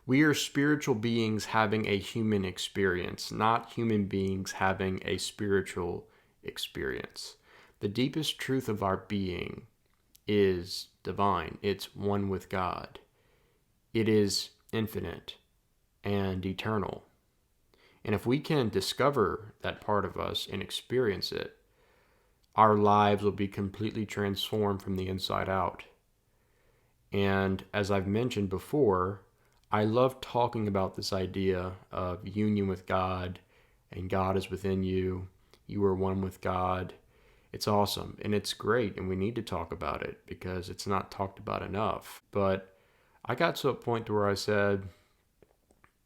We are spiritual beings having a human experience, not human beings having a spiritual experience. The deepest truth of our being is divine. It's one with God. It is infinite and eternal. And if we can discover that part of us and experience it, our lives will be completely transformed from the inside out. And as I've mentioned before, I love talking about this idea of union with God, and God is within you. You are one with God. It's awesome and it's great, and we need to talk about it because it's not talked about enough. But I got to a point where I said,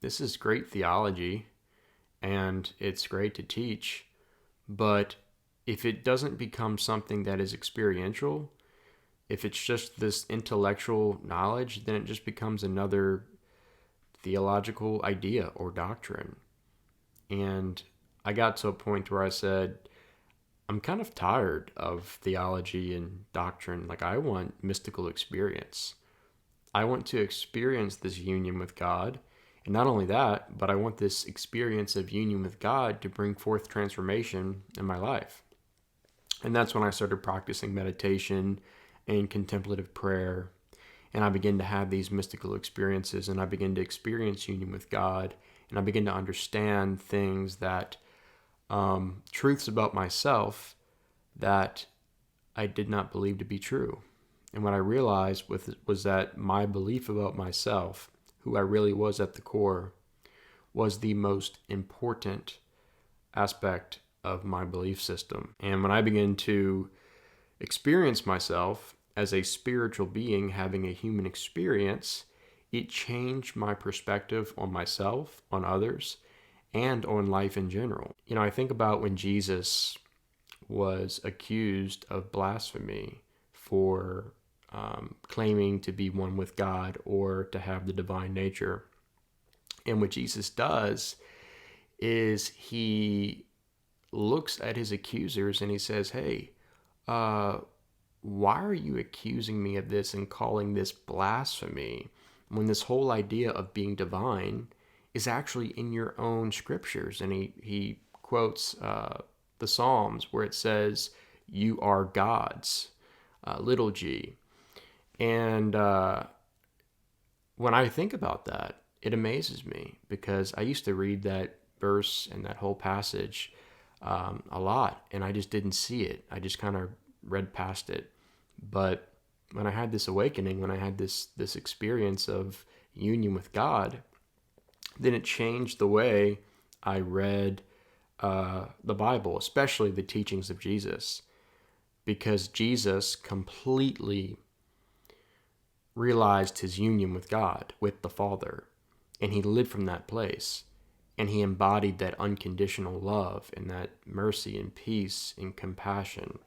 this is great theology and it's great to teach, but if it doesn't become something that is experiential, if it's just this intellectual knowledge, then it just becomes another theological idea or doctrine. And I got to a point where I said, I'm kind of tired of theology and doctrine. Like, I want mystical experience. I want to experience this union with God. And not only that, but I want this experience of union with God to bring forth transformation in my life. And that's when I started practicing meditation and contemplative prayer. And I began to have these mystical experiences, and I began to experience union with God. And I began to understand things that, truths about myself that I did not believe to be true. And what I realized was that my belief about myself, who I really was at the core, was the most important aspect of my belief system. And when I began to experience myself as a spiritual being having a human experience, it changed my perspective on myself, on others, and on life in general. You know, I think about when Jesus was accused of blasphemy for claiming to be one with God or to have the divine nature. And what Jesus does is he looks at his accusers and he says, hey, why are you accusing me of this and calling this blasphemy when this whole idea of being divine is actually in your own scriptures? And he quotes the Psalms where it says, you are gods, little g. And when I think about that, it amazes me because I used to read that verse and that whole passage a lot, and I just didn't see it. I just kind of read past it. But when I had this awakening, when I had this experience of union with God, then it changed the way I read the Bible, especially the teachings of Jesus, because Jesus completely realized his union with God, with the Father, and he lived from that place. And he embodied that unconditional love and that mercy and peace and compassion.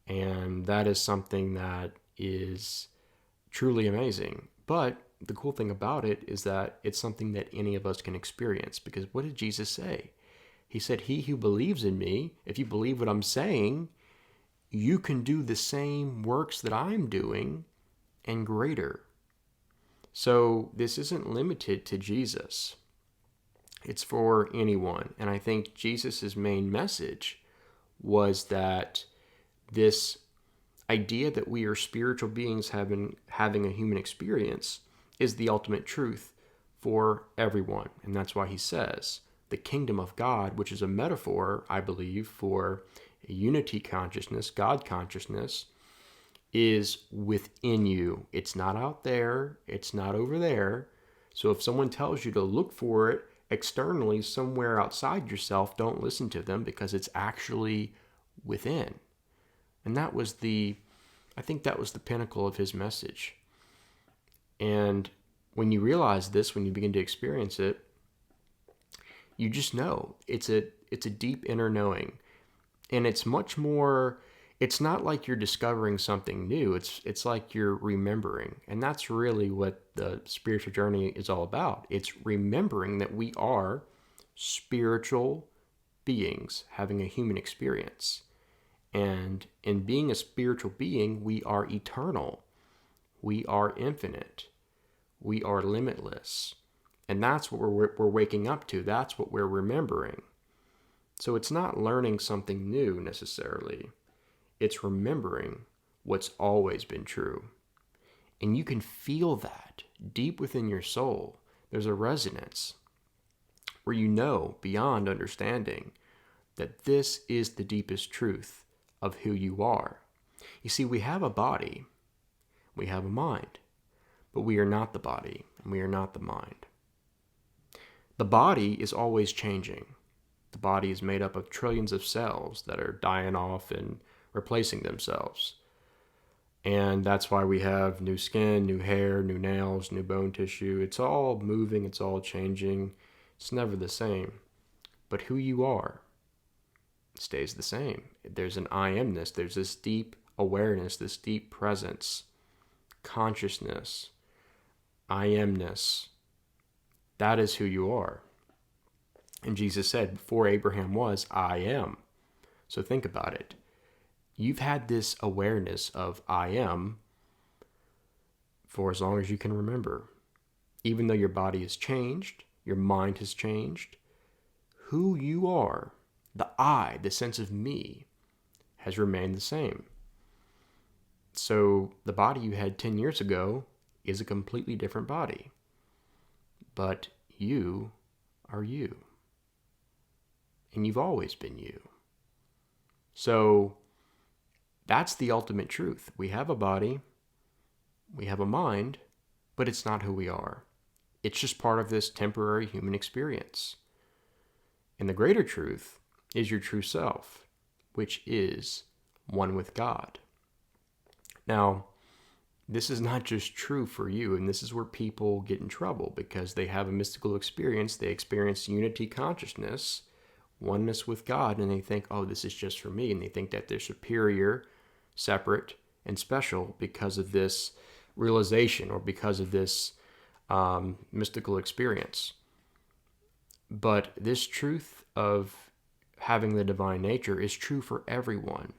And that is something that is truly amazing. But the cool thing about it is that it's something that any of us can experience. Because what did Jesus say? He said, he who believes in me, if you believe what I'm saying, you can do the same works that I'm doing and greater. So this isn't limited to Jesus. It's for anyone. And I think Jesus' main message was that this idea that we are spiritual beings having a human experience is the ultimate truth for everyone. And that's why he says the kingdom of God, which is a metaphor, I believe, for a unity consciousness, God consciousness, is within you. It's not out there. It's not over there. So if someone tells you to look for it externally somewhere outside yourself, don't listen to them because it's actually within. And I think that was the pinnacle of his message. And when you realize this, when you begin to experience it, you just know it's a deep inner knowing. And it's much more, it's not like you're discovering something new. It's like you're remembering. And that's really what the spiritual journey is all about. It's remembering that we are spiritual beings having a human experience. And in being a spiritual being, we are eternal. We are infinite. We are limitless. And that's what we're waking up to. That's what we're remembering. So it's not learning something new necessarily. It's remembering what's always been true. And you can feel that deep within your soul. There's a resonance where you know beyond understanding that this is the deepest truth of who you are. You see, we have a body, we have a mind, but we are not the body and we are not the mind. The body is always changing. The body is made up of trillions of cells that are dying off and replacing themselves. And that's why we have new skin, new hair, new nails, new bone tissue. It's all moving, it's all changing. It's never the same. But who you are stays the same. There's an I am-ness. There's this deep awareness, this deep presence, consciousness, I am-ness. That is who you are. And Jesus said, before Abraham was, I am. So think about it. You've had this awareness of I am for as long as you can remember. Even though your body has changed, your mind has changed, who you are, the I, the sense of me, has remained the same. So the body you had 10 years ago is a completely different body. But you are you. And you've always been you. So that's the ultimate truth. We have a body, we have a mind, but it's not who we are. It's just part of this temporary human experience. And the greater truth is your true self, which is one with God. Now, this is not just true for you, and this is where people get in trouble because they have a mystical experience. They experience unity consciousness, oneness with God, and they think, oh, this is just for me. And they think that they're superior, separate, and special because of this realization or because of this mystical experience. But this truth of having the divine nature is true for everyone.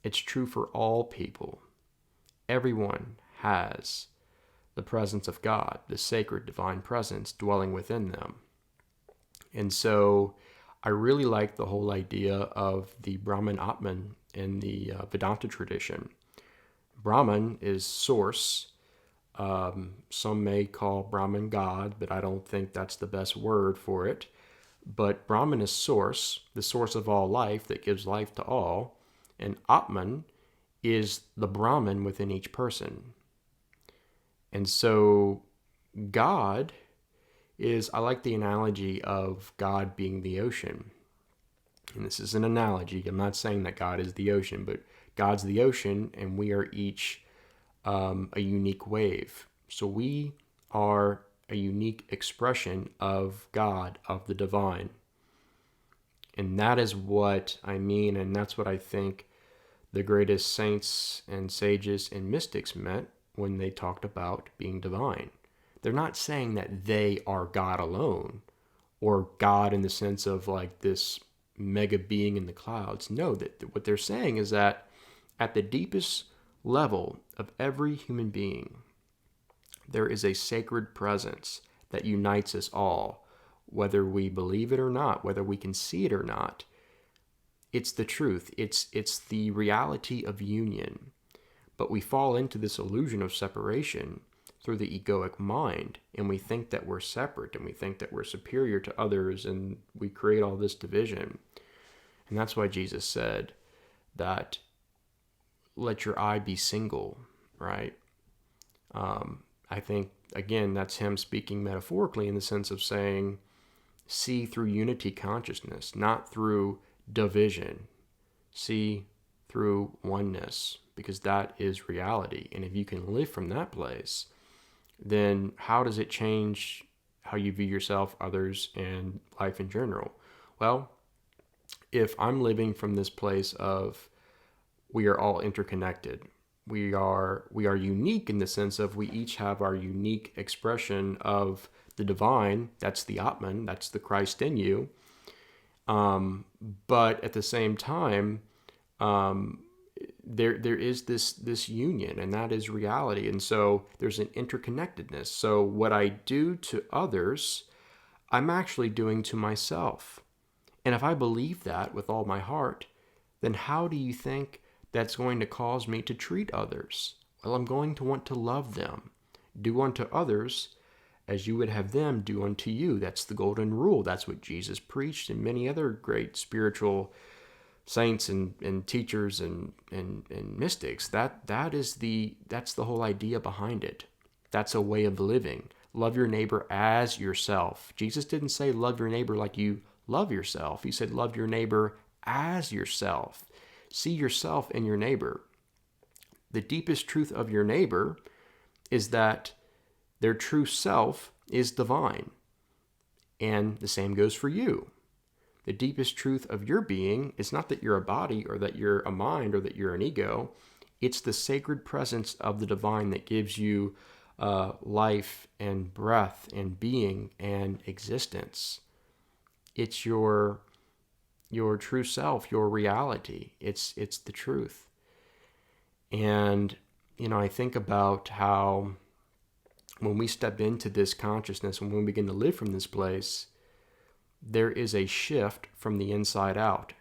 It's true for all people. Everyone has the presence of God, the sacred divine presence dwelling within them. And so I really like the whole idea of the Brahman Atman in the Vedanta tradition. Brahman is source. Some may call Brahman God, but I don't think that's the best word for it. But Brahman is source, the source of all life that gives life to all. And Atman is the Brahman within each person. And so God is, I like the analogy of God being the ocean. And this is an analogy. I'm not saying that God is the ocean, but God's the ocean and we are each a unique wave. So we are a unique expression of God, of the divine. And that is what I mean, and that's what I think the greatest saints and sages and mystics meant when they talked about being divine. They're not saying that they are God alone, or God in the sense of like this mega being in the clouds. No, that what they're saying is that at the deepest level of every human being, there is a sacred presence that unites us all, whether we believe it or not, whether we can see it or not. It's the truth. It's the reality of union. But we fall into this illusion of separation through the egoic mind, and we think that we're separate, and we think that we're superior to others, and we create all this division. And that's why Jesus said that let your eye be single, right? I think, again, that's him speaking metaphorically in the sense of saying, see through unity consciousness, not through division. See through oneness, because that is reality. And if you can live from that place, then how does it change how you view yourself, others, and life in general? Well, if I'm living from this place of we are all interconnected, we are unique in the sense of we each have our unique expression of the divine. That's the Atman, that's the Christ in you. But at the same time, there is this union, and that is reality. And so there's an interconnectedness. So what I do to others, I'm actually doing to myself. And if I believe that with all my heart, then how do you think that's going to cause me to treat others? Well, I'm going to want to love them. Do unto others as you would have them do unto you. That's the golden rule. That's what Jesus preached, and many other great spiritual saints and teachers and mystics. That's the whole idea behind it. That's a way of living. Love your neighbor as yourself. Jesus didn't say love your neighbor like you love yourself. He said love your neighbor as yourself. See yourself in your neighbor. The deepest truth of your neighbor is that their true self is divine. And the same goes for you. The deepest truth of your being is not that you're a body or that you're a mind or that you're an ego. It's the sacred presence of the divine that gives you life and breath and being and existence. It's your true self, your reality. It's the truth. And, I think about how when we step into this consciousness, when we begin to live from this place, there is a shift from the inside out.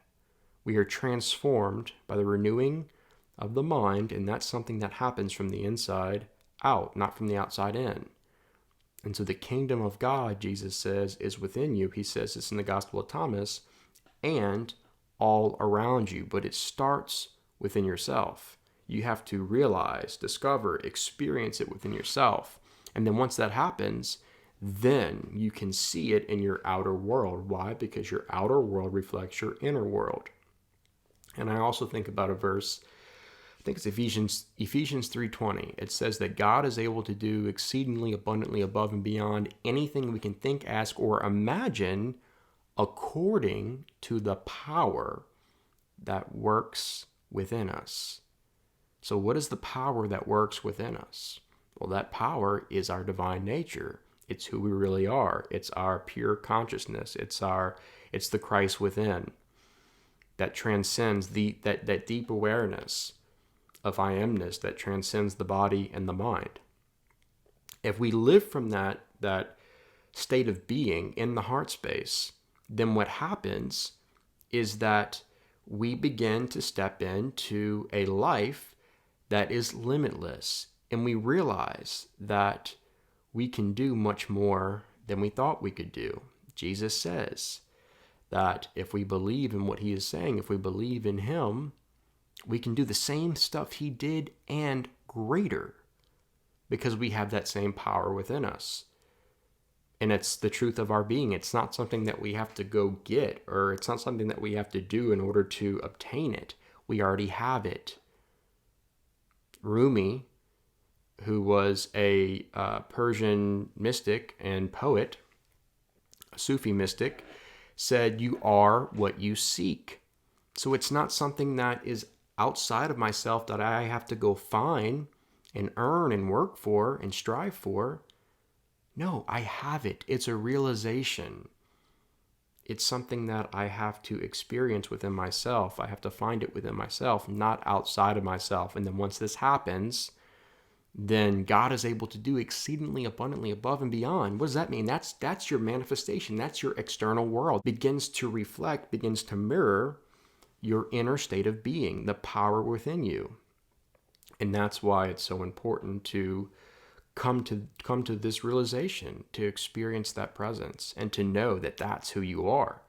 We are transformed by the renewing of the mind, and that's something that happens from the inside out, not from the outside in. And so the kingdom of God, Jesus says, is within you. He says this in the Gospel of Thomas, and all around you. But it starts within yourself. You have to realize, discover, experience it within yourself. And then once that happens, then you can see it in your outer world. Why? Because your outer world reflects your inner world. And I also think about a verse, I think it's Ephesians 3:20. It says that God is able to do exceedingly abundantly above and beyond anything we can think, ask, or imagine according to the power that works within us. So what is the power that works within us? Well, that power is our divine nature. It's who we really are. It's our pure consciousness. It's the Christ within that transcends that deep awareness of I am-ness that transcends the body and the mind. If we live from that state of being in the heart space, then what happens is that we begin to step into a life that is limitless, and we realize that we can do much more than we thought we could do. Jesus says that if we believe in what he is saying, if we believe in him, we can do the same stuff he did and greater because we have that same power within us. And it's the truth of our being. It's not something that we have to go get, or it's not something that we have to do in order to obtain it. We already have it. Rumi, who was a Persian mystic and poet, a Sufi mystic, said, "You are what you seek." So it's not something that is outside of myself that I have to go find and earn and work for and strive for. No, I have it. It's a realization. It's something that I have to experience within myself. I have to find it within myself, not outside of myself. And then once this happens, then God is able to do exceedingly abundantly above and beyond. What does that mean? That's your manifestation. That's your external world. Begins to reflect, begins to mirror your inner state of being, the power within you. And that's why it's so important to come to this realization, to experience that presence, and to know that that's who you are.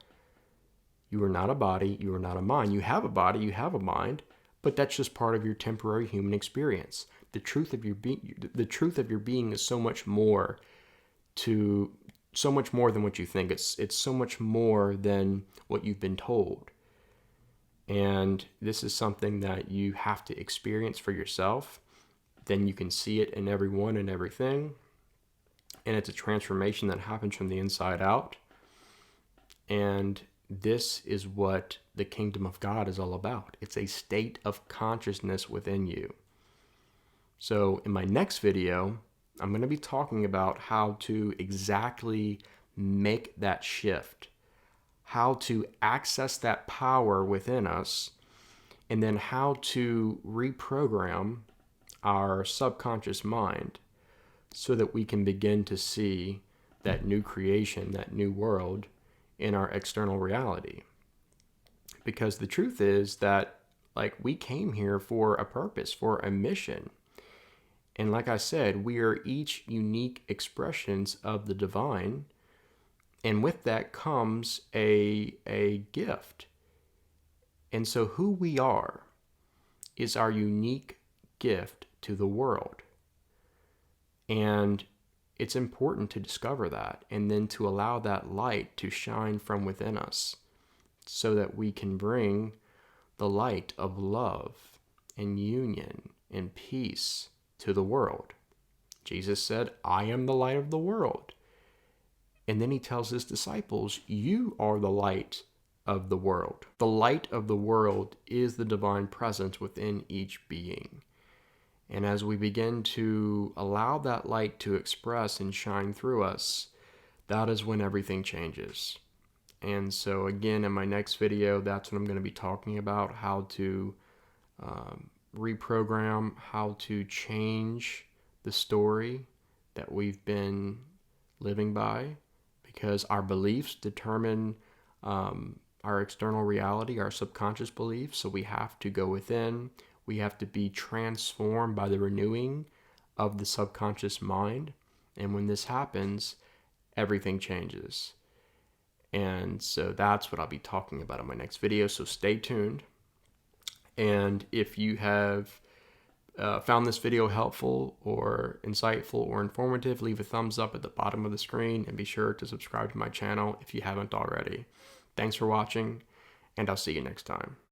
You are not a body, you are not a mind. You have a body, you have a mind, but that's just part of your temporary human experience. The truth of your being is so much more than what you think. It's so much more than what you've been told. And this is something that you have to experience for yourself. Then you can see it in everyone and everything. And it's a transformation that happens from the inside out. And this is what the kingdom of God is all about. It's a state of consciousness within you. So in my next video, I'm going to be talking about how to exactly make that shift, how to access that power within us and then how to reprogram our subconscious mind so that we can begin to see that new creation, that new world in our external reality. Because the truth is that, like, we came here for a purpose, for a mission. And like I said, we are each unique expressions of the divine. And with that comes a gift. And so who we are is our unique gift to the world. And it's important to discover that and then to allow that light to shine from within us so that we can bring the light of love and union and peace to the world. Jesus said, I am the light of the world. And then he tells his disciples, you are the light of the world. The light of the world is the divine presence within each being. And as we begin to allow that light to express and shine through us, that is when everything changes. And so again, in my next video, that's what I'm going to be talking about, how to reprogram, how to change the story that we've been living by, because our beliefs determine our external reality, our subconscious beliefs. So we have to go within. We have to be transformed by the renewing of the subconscious mind. And when this happens, everything changes. And so that's what I'll be talking about in my next video. So stay tuned. And if you have found this video helpful or insightful or informative, leave a thumbs up at the bottom of the screen and be sure to subscribe to my channel if you haven't already. Thanks for watching, and I'll see you next time.